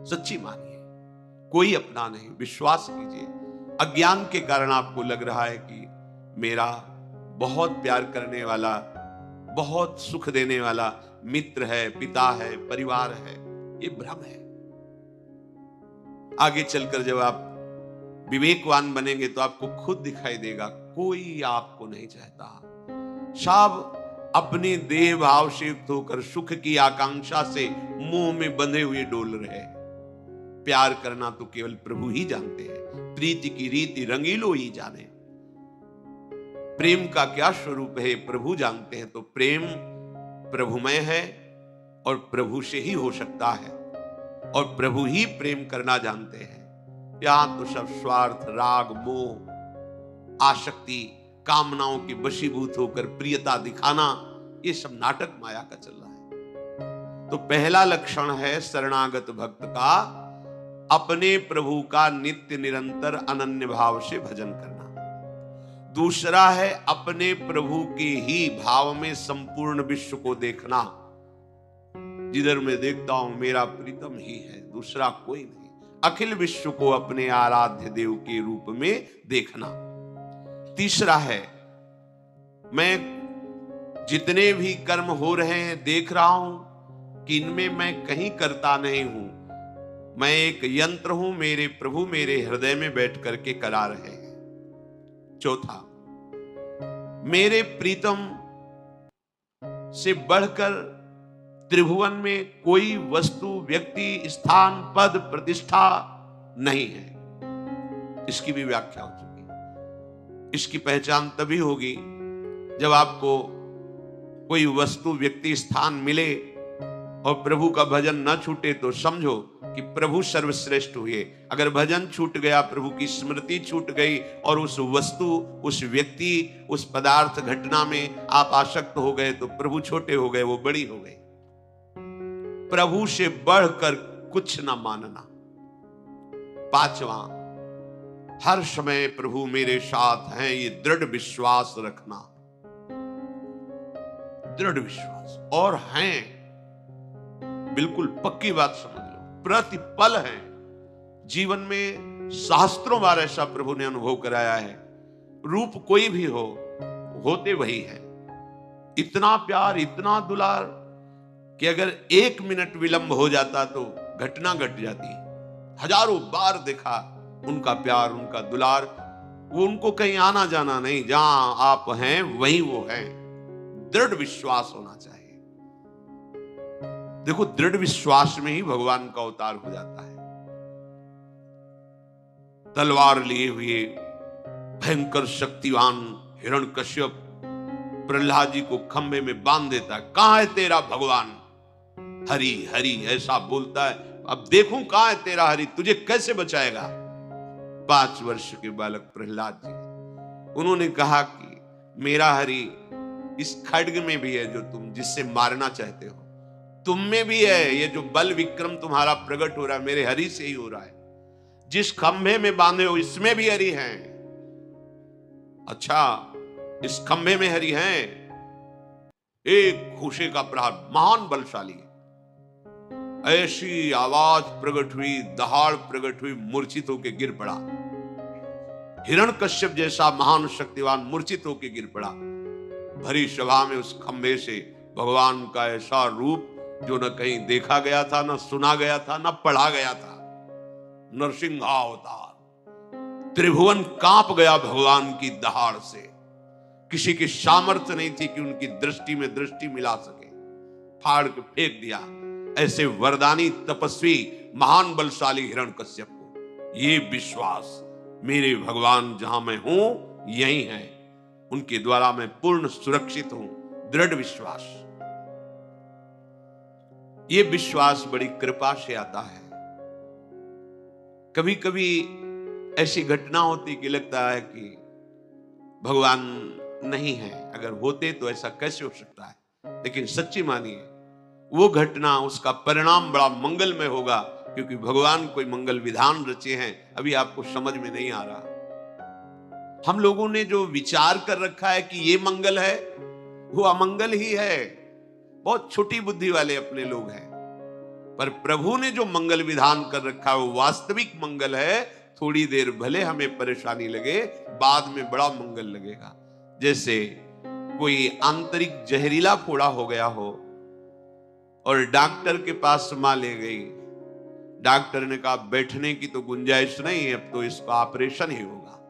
सच्ची मानिए, कोई अपना नहीं, विश्वास कीजिए। अज्ञान के कारण आपको लग रहा है कि मेरा बहुत प्यार करने वाला, बहुत सुख देने वाला मित्र है, पिता है, परिवार है, ये भ्रम है। आगे चलकर जब आप विवेकवान बनेंगे तो आपको खुद दिखाई देगा कोई आपको नहीं चाहता। सब अपने देह भाव से युक्त होकर सुख की आकांक्षा से मुंह में बंधे हुए डोल रहे हैं। प्यार करना तो केवल प्रभु ही जानते हैं, प्रीति की रीति रंगीलो ही जाने। प्रेम का क्या स्वरूप है प्रभु जानते हैं। तो प्रेम प्रभुमय है और प्रभु से ही हो सकता है, और प्रभु ही प्रेम करना जानते हैं। यहां तो सब स्वार्थ, राग, मोह, आसक्ति, कामनाओं के वशीभूत होकर प्रियता दिखाना, ये सब नाटक माया का चल रहा है। तो पहला लक्षण है शरणागत भक्त का अपने प्रभु का नित्य निरंतर अनन्य भाव से भजन करना। दूसरा है अपने प्रभु के ही भाव में संपूर्ण विश्व को देखना। जिधर मैं देखता हूं मेरा प्रीतम ही है, दूसरा कोई नहीं। अखिल विश्व को अपने आराध्य देव के रूप में देखना। तीसरा है मैं जितने भी कर्म हो रहे हैं देख रहा हूं कि इनमें मैं कहीं करता नहीं हूं, मैं एक यंत्र हूं, मेरे प्रभु मेरे हृदय में बैठ करके करा रहे हैं। चौथा, मेरे प्रीतम से बढ़कर त्रिभुवन में कोई वस्तु, व्यक्ति, स्थान, पद, प्रतिष्ठा नहीं है। इसकी भी व्याख्या हो चुकी। इसकी पहचान तभी होगी जब आपको कोई वस्तु, व्यक्ति, स्थान मिले और प्रभु का भजन न छूटे तो समझो कि प्रभु सर्वश्रेष्ठ हुए। अगर भजन छूट गया, प्रभु की स्मृति छूट गई और उस वस्तु, उस व्यक्ति, उस पदार्थ, घटना में आप आसक्त हो गए तो प्रभु छोटे हो गए, वो बड़ी हो गई। प्रभु से बढ़कर कुछ न मानना। पांचवा, हर समय प्रभु मेरे साथ हैं, ये दृढ़ विश्वास रखना। दृढ़ विश्वास और हैं, बिल्कुल पक्की बात समझ लो, प्रतिपल है। जीवन में सहस्त्रों बार ऐसा प्रभु ने अनुभव कराया है। रूप कोई भी हो, होते वही है। इतना प्यार, इतना दुलार कि अगर 1 मिनट विलंब हो जाता तो घटना घट जाती। हजारों बार देखा उनका प्यार, उनका दुलार। वो उनको कहीं आना जाना नहीं, जहां आप हैं वहीं वो हैं। दृढ़ विश्वास होना चाहिए। देखो, दृढ़ विश्वास में ही भगवान का अवतार हो जाता है। तलवार लिए हुए भयंकर शक्तिवान हिरण्यकश्यप प्रहलाद जी को खंभे में बांध देता है। कहां है तेरा भगवान? हरि हरि ऐसा बोलता है। अब देखूं कहां है तेरा हरि, तुझे कैसे बचाएगा? 5 वर्ष के बालक प्रहलाद जी, उन्होंने कहा कि मेरा हरि इस खड्ग में भी है जो तुम जिससे मारना चाहते हो, तुम में भी है। ये जो बल विक्रम तुम्हारा प्रकट हो रहा है मेरे हरि से ही हो रहा है। जिस खंभे में बांधे हो इसमें भी हरि हैं। अच्छा, इस खंभे में हरि हैं। एक घूंसे का प्रहार, महान बलशाली। ऐसी आवाज प्रकट हुई, दहाड़ प्रकट हुई, मूर्छित होकर गिर पड़ा। हिरण्यकश्यप जैसा महान शक्तिवान मूर्छित होकर गिर पड़ा। भरी सभा में उस खंभे से भगवान का ऐसा रूप जो न कहीं देखा गया था, न सुना गया था, न पढ़ा गया था। नरसिंहावतार। त्रिभुवन कांप गया भगवान की दहाड़ से। किसी की सामर्थ्य नहीं थी कि उनकी दृष्टि में दृष्टि मिला सके। फाड़ के फेंक दिया ऐसे वरदानी, तपस्वी, महान बलशाली हिरण्यकश्यप को। ये विश्वास, मेरे भगवान जहां मैं हूं यही है, उनके द्वारा मैं पूर्ण सुरक्षित हूं। दृढ़ विश्वास। ये विश्वास बड़ी कृपा से आता है। कभी कभी ऐसी घटना होती कि लगता है कि भगवान नहीं है, अगर होते तो ऐसा कैसे हो सकता है। लेकिन सच्ची मानिए, वो घटना, उसका परिणाम बड़ा मंगलमय होगा, क्योंकि भगवान कोई मंगल विधान रचे हैं, अभी आपको समझ में नहीं आ रहा। हम लोगों ने जो विचार कर रखा है कि ये मंगल है, वो अमंगल ही है। बहुत छोटी बुद्धि वाले अपने लोग हैं। पर प्रभु ने जो मंगल विधान कर रखा है वो वास्तविक मंगल है। थोड़ी देर भले हमें परेशानी लगे, बाद में बड़ा मंगल लगेगा। जैसे कोई आंतरिक जहरीला फोड़ा हो गया हो और डॉक्टर के पास मां ले गई, डॉक्टर ने कहा बैठने की तो गुंजाइश नहीं, अब तो इसका ऑपरेशन ही होगा।